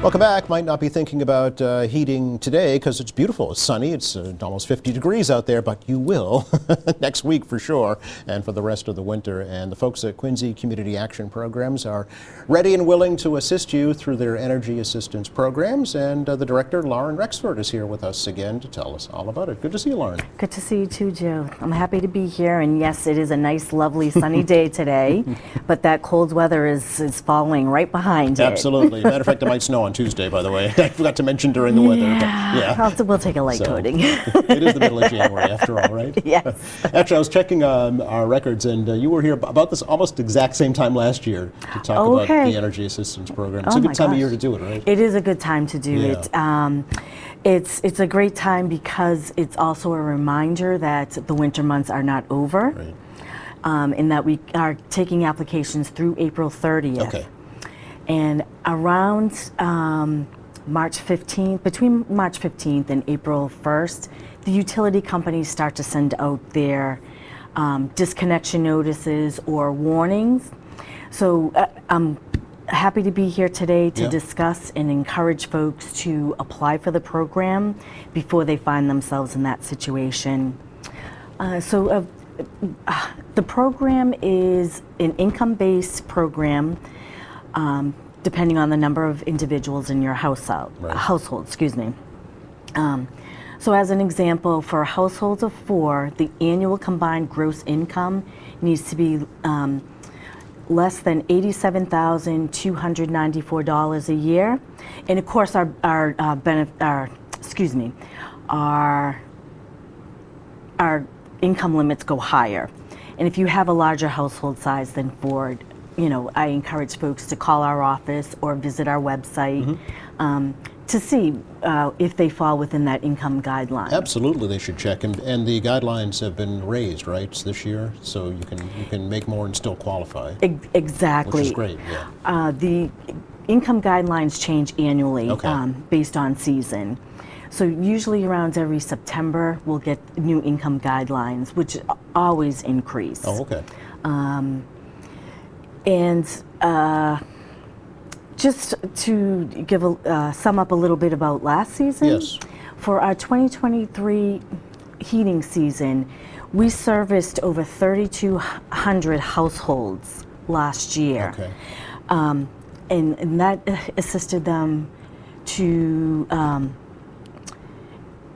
Welcome back. Might not be thinking about heating today because it's beautiful. It's sunny. It's almost 50 degrees out there, but you will next week for sure and for the rest of the winter. And the folks at Quincy Community Action Programs are ready and willing to assist you through their energy assistance programs. And the director, Lauren Rexford, is here with us again to tell us all about it. Good to see you, Lauren. Good to see you too, Joe. I'm happy to be here. And yes, it is a nice, lovely, sunny day today, but that cold weather is following right behind it. Absolutely. Matter of fact, it might snow on Tuesday, by the way. I forgot to mention during the weather. But yeah. We'll take a light coating. It is the middle of January after all, right? Yes. Actually, I was checking our records, and you were here about this almost exact same time last year to talk about the Energy Assistance Program. It's a good time of year to do it, right? It is a good time to do it. It's a great time because it's also a reminder that the winter months are not over, Right. And that we are taking applications through April 30th. Okay. And around March 15th, between March 15th and April 1st, the utility companies start to send out their disconnection notices or warnings. So I'm happy to be here today to discuss and encourage folks to apply for the program before they find themselves in that situation. The program is an income-based program, depending on the number of individuals in your household. Excuse me. So as an example, for households of 4, the annual combined gross income needs to be less than $87,294 a year, and of course our income limits go higher. And if you have a larger household size than 4, I encourage folks to call our office or visit our website to see if they fall within that income guideline. Absolutely, they should check, and the guidelines have been raised, right, this year, so you can make more and still qualify. Exactly. Which is great. Yeah. The income guidelines change annually Okay. based on season. So usually around every September, we'll get new income guidelines, which always increase. Oh, okay. Just to give sum up a little bit about last season. Yes. For our 2023 heating season, we serviced over 3,200 households last year. Okay. And that assisted them to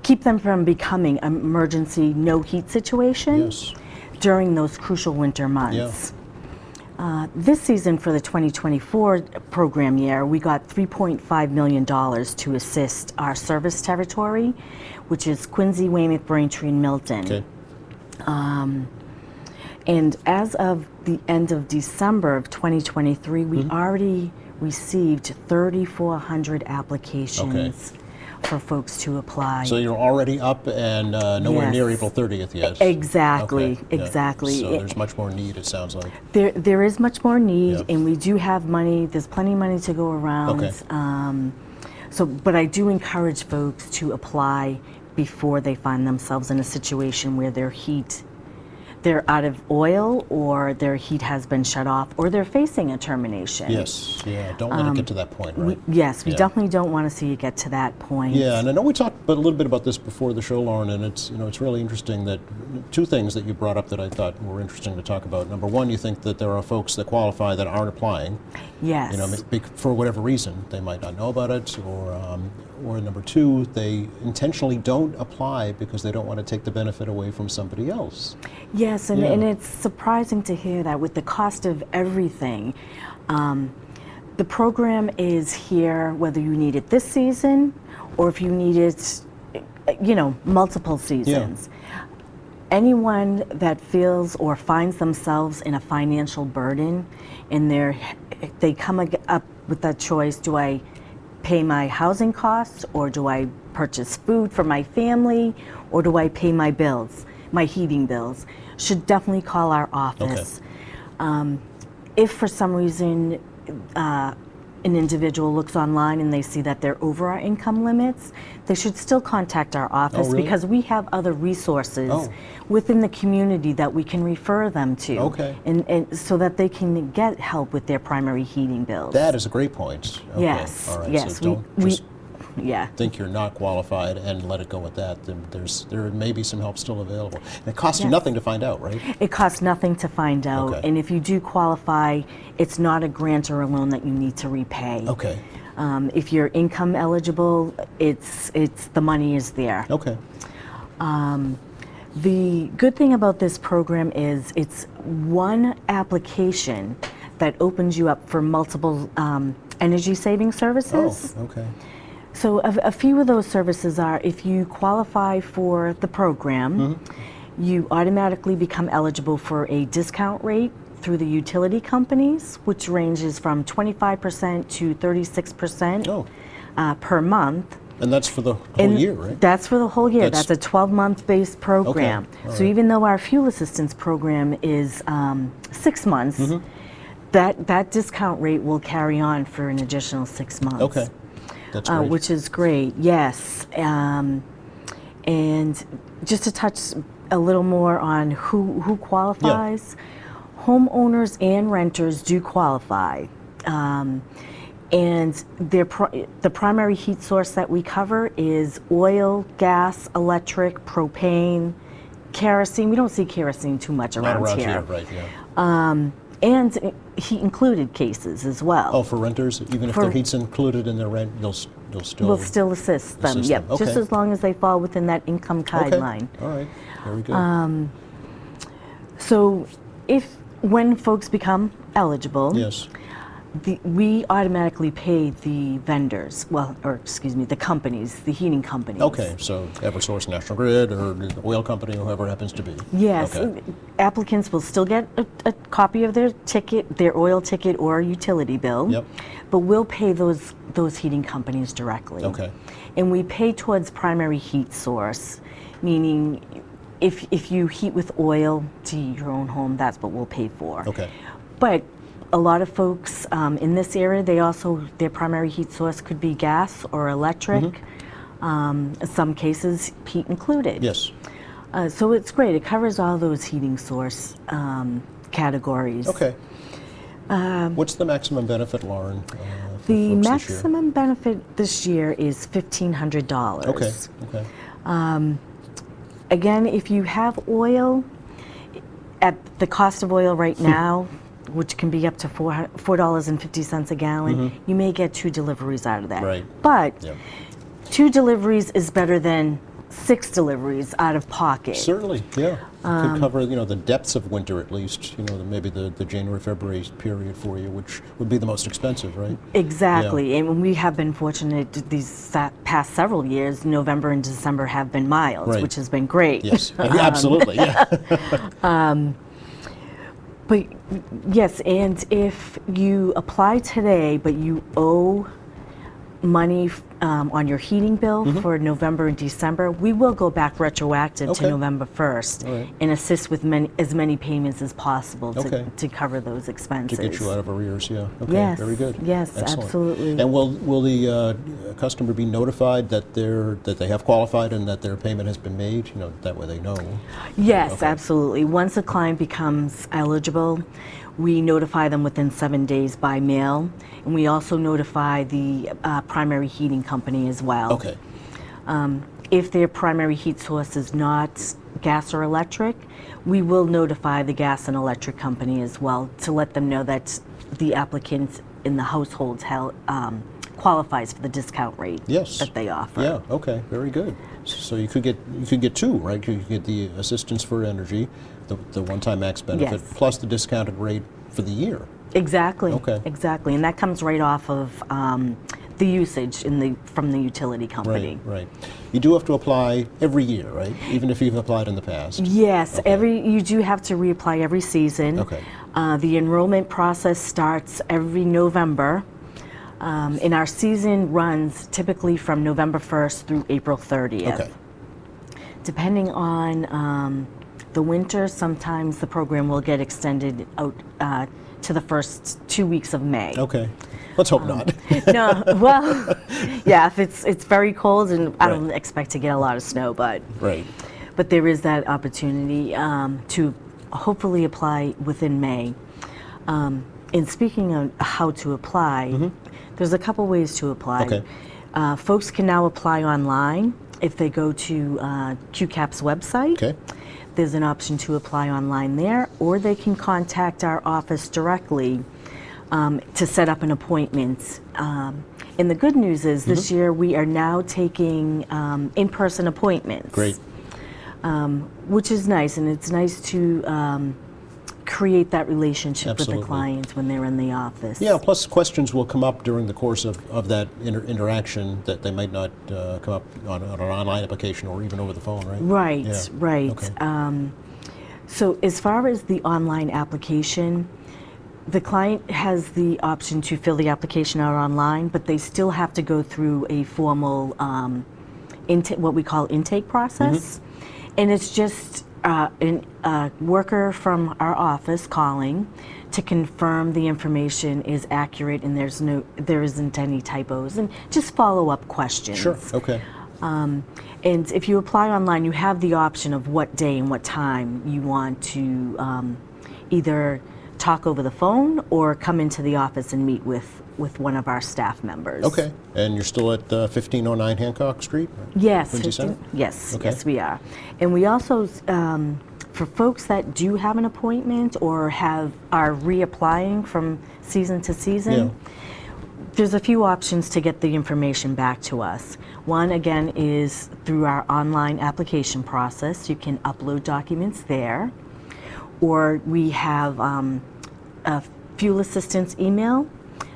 keep them from becoming an emergency no heat situation during those crucial winter months. This season for the 2024 program year, we got $3.5 million to assist our service territory, which is Quincy, Weymouth, Braintree, and Milton. Okay. And as of the end of December of 2023, we already received 3,400 applications for folks to apply. So you're already up and nowhere near April 30th yet. Exactly, Okay. exactly. So there's much more need, it sounds like. There is much more need, and we do have money. There's plenty of money to go around. Okay. But I do encourage folks to apply before they find themselves in a situation where they're out of oil, or their heat has been shut off, or they're facing a termination. Yes, don't let it get to that point, right? We definitely don't want to see it get to that point. Yeah, and I know we talked a little bit about this before the show, Lauren, and it's really interesting that 2 things that you brought up that I thought were interesting to talk about. Number one, you think that there are folks that qualify that aren't applying. Yes. For whatever reason, they might not know about it, or number 2, they intentionally don't apply because they don't want to take the benefit away from somebody else. Yes, and it's surprising to hear that with the cost of everything. The program is here whether you need it this season or if you need it, multiple seasons. Anyone that feels or finds themselves in a financial burden and they come up with that choice, do I pay my housing costs, or do I purchase food for my family, or do I pay my bills, my heating bills, should definitely call our office. If for some reason an individual looks online and they see that they're over our income limits, they should still contact our office really? because we have other resources Oh. within the community that we can refer them to. Okay. And so that they can get help with their primary heating bills. That is a great point. Okay. Yes, All right. yes, So don't just yeah. think you're not qualified and let it go with that. There may be some help still available. And it costs you Yes. nothing to find out, right? It costs nothing to find out, Okay. and if you do qualify, it's not a grant or a loan that you need to repay. Okay. If you're income eligible, it's the money is there. Okay. The good thing about this program is it's one application that opens you up for multiple energy saving services. Oh, okay. So a few of those services are if you qualify for the program, you automatically become eligible for a discount rate through the utility companies, which ranges from 25% to 36% Oh, per month. and that's for the whole And year, right? That's for the whole year. That's- That's a 12-month based program. all So right. even though our fuel assistance program is 6 months, Mm-hmm. that discount rate will carry on for an additional 6 months. Okay. That's great. Which is great, yes. And just to touch a little more on who qualifies, homeowners and renters do qualify. And the primary heat source that we cover is oil, gas, electric, propane, kerosene. We don't see kerosene too much Not around around here. here, right? Yeah. And heat included cases as well. Oh, for renters, even if For- their heat's included in their rent, you'll still. We'll still assist them, Assist yep, them, just okay. as long as they fall within that income Okay. guideline. All right. Very good. So when folks become eligible, Yes. we automatically pay the vendors, the companies, the heating companies. Okay. So EverSource, National Grid, or the oil company, whoever happens to be. Yes, Okay. applicants will still get a copy of their ticket, their oil ticket or utility bill. Yep. But we'll pay those heating companies directly. Okay. And we pay towards primary heat source, meaning if you heat with oil to heat your own home, that's what we'll pay for. Okay. But a lot of folks in this area, their primary heat source could be gas or electric. In some cases, heat included. Yes. So it's great. It covers all those heating source categories. Okay. What's the maximum benefit, Lauren? For The folks this year? maximum benefit this year is $1,500. Okay. Okay. Again, if you have oil, at the cost of oil right now, which can be up to $4.50 a gallon, you may get 2 deliveries out of that. Right. But Yep. 2 deliveries is better than 6 deliveries out of pocket. Certainly, yeah. Could cover, the depths of winter at least, maybe the January, February period for you, which would be the most expensive, right? Exactly, and we have been fortunate these past several years. November and December have been mild, Right. which has been great. Yes, absolutely, yeah. But yes, and if you apply today, but you owe money on your heating bill for November and December, we will go back retroactive Okay. to November 1st All right. and assist with as many payments as possible Okay. to cover those expenses. To get you out of arrears, yeah. Okay, Yes, very good. yes, Excellent. absolutely. And will the customer be notified that they have qualified and that their payment has been made? That way they know. Yes, Okay. absolutely. Once a client becomes eligible, we notify them within 7 days by mail, and we also notify the primary heating company as well. Okay. If their primary heat source is not gas or electric, we will notify the gas and electric company as well to let them know that the applicant in the household qualifies for the discount rate Yes. that they offer. Yeah. Okay. Very good. So you could get 2, right? You could get the assistance for energy, the one-time max benefit, Yes. plus the discounted rate for the year. Exactly. Okay. Exactly, and that comes right off of the usage from the utility company. Right. You do have to apply every year, right? Even if you've applied in the past. Yes, Okay. you do have to reapply every season. Okay. The enrollment process starts every November, and our season runs typically from November 1st through April 30th. Okay. Depending on the winter, sometimes the program will get extended out to the first 2 weeks of May. Okay. Let's hope not. No, well, yeah, if it's very cold, and I don't Right. expect to get a lot of snow, but Right. there is that opportunity to hopefully apply within May. And speaking of how to apply, there's a couple ways to apply. Okay. Folks can now apply online if they go to QCAP's website. Okay. There's an option to apply online there, or they can contact our office directly to set up an appointment. And the good news is this year we are now taking in-person appointments. Great. Which is nice, and it's nice to create that relationship with Absolutely. the clients when they're in the office. Yeah, plus questions will come up during the course of that interaction that they might not come up on an online application or even over the phone, right? Right, Yeah. right. Okay. So as far as the online application, the client has the option to fill the application out online, but they still have to go through a formal, what we call intake process. And it's just a worker from our office calling to confirm the information is accurate and there isn't any typos, and just follow-up questions. Sure. Okay. And if you apply online, you have the option of what day and what time you want to either talk over the phone or come into the office and meet with one of our staff members. Okay. And you're still at 1509 Hancock Street? Yes, Quincy Center? yes, Okay. yes, we are. And we also, for folks that do have an appointment or are reapplying from season to season, there's a few options to get the information back to us. One, again, is through our online application process. You can upload documents there. Or we have a fuel assistance email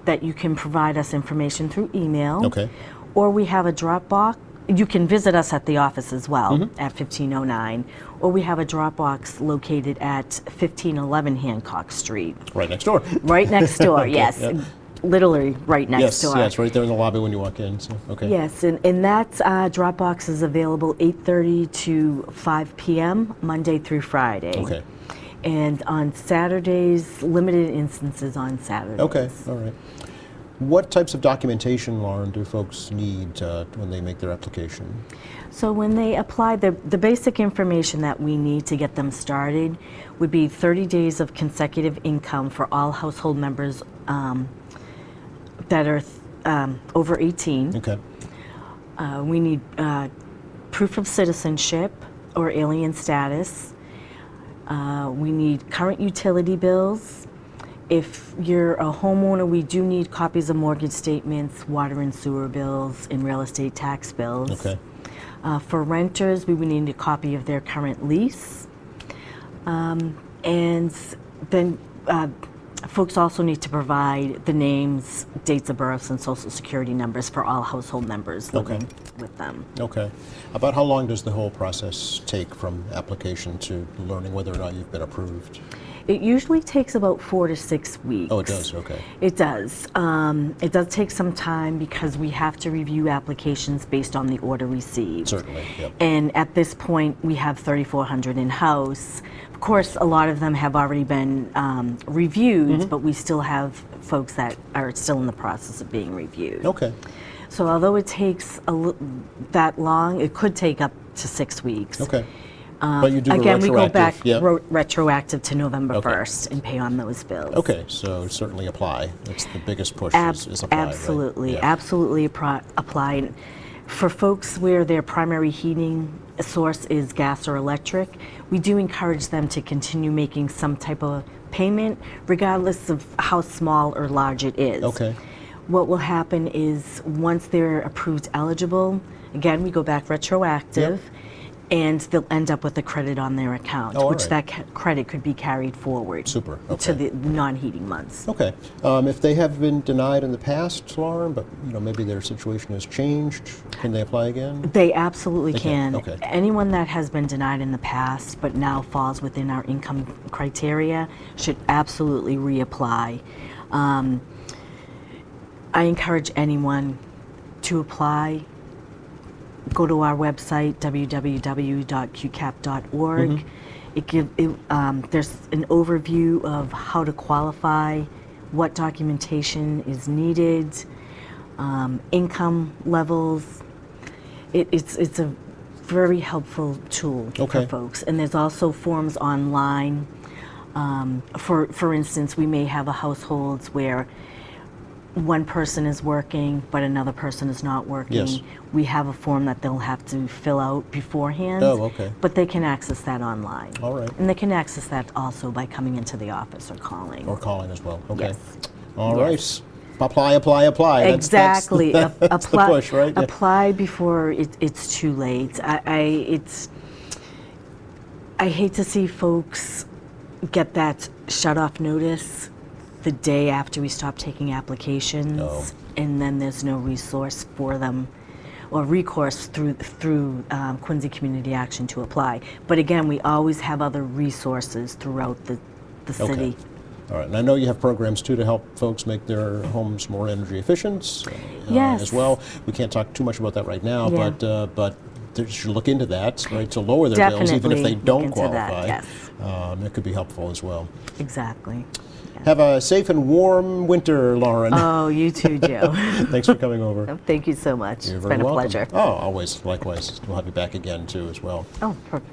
that you can provide us information through email. Okay. Or we have a Dropbox. You can visit us at the office as well at 1509. Or we have a Dropbox located at 1511 Hancock Street. Right next door. Right next door, Okay, yes. yeah. Literally right next Yes, door. yeah, it's right there in the lobby when you walk in. So, okay. Yes, and that Dropbox is available 8:30 to 5 p.m. Monday through Friday. Okay. And on Saturdays, limited instances on Saturdays. Okay. All right. What types of documentation, Lauren, do folks need when they make their application? So when they apply, the basic information that we need to get them started would be 30 days of consecutive income for all household members that are over 18. Okay. We need proof of citizenship or alien status. We need current utility bills. If you're a homeowner, we do need copies of mortgage statements, water and sewer bills, and real estate tax bills. Okay. For renters, we would need a copy of their current lease. And then folks also need to provide the names, dates of births, and social security numbers for all household members living with them. Okay. About how long does the whole process take from application to learning whether or not you've been approved? It usually takes about 4 to 6 weeks. Oh, it does? Okay. It does. It does take some time because we have to review applications based on the order received. Certainly, yep. And at this point, we have 3,400 in-house. Of course, a lot of them have already been reviewed, but we still have folks that are still in the process of being reviewed. Okay. So although it takes that long, it could take up to 6 weeks. Okay. But you do a Again, we go back yeah. retroactive to November Okay. 1st and pay on those bills. Okay, so certainly apply. That's the biggest push is apply, right? Absolutely, Yeah. absolutely apply. For folks where their primary heating source is gas or electric, we do encourage them to continue making some type of payment, regardless of how small or large it is. Okay. What will happen is once they're approved eligible, again, we go back retroactive, and they'll end up with a credit on their account, Oh, all which right. that credit could be carried forward Super, to okay. the non-heating months. Okay. If they have been denied in the past, Lauren, but maybe their situation has changed, can they apply again? They absolutely They can, can. okay. Anyone that has been denied in the past but now falls within our income criteria should absolutely reapply. I encourage anyone to apply. Go to our website, www.qcap.org. There's an overview of how to qualify, what documentation is needed. income levels. It's a very helpful tool Okay. for folks. And there's also forms online. For instance, we may have a households where one person is working, but another person is not working. Yes. We have a form that they'll have to fill out beforehand. Oh, okay. But they can access that online. All right. And they can access that also by coming into the office or calling. Or calling as well. Okay. Yes. All Yes. right. Apply. Exactly. That's the push, right? Yeah. Apply before it's too late. I hate to see folks get that shut-off notice the day after we stop taking applications, Oh. and then there's no resource for them or recourse through Quincy Community Action to apply. But again, we always have other resources throughout the Okay. city. All right. And I know you have programs too to help folks make their homes more energy efficient Yes. as well. We can't talk too much about that right now, Yeah. but they should look into that, right, to lower their bills even if Definitely they look don't into that, qualify. yes. It could be helpful as well. Exactly. Have a safe and warm winter, Lauren. Oh, you too, Joe. Thanks for coming over. Thank you so much. You're It's very been a welcome. pleasure. Oh, always. Likewise. We'll have you back again too as well. Oh, perfect.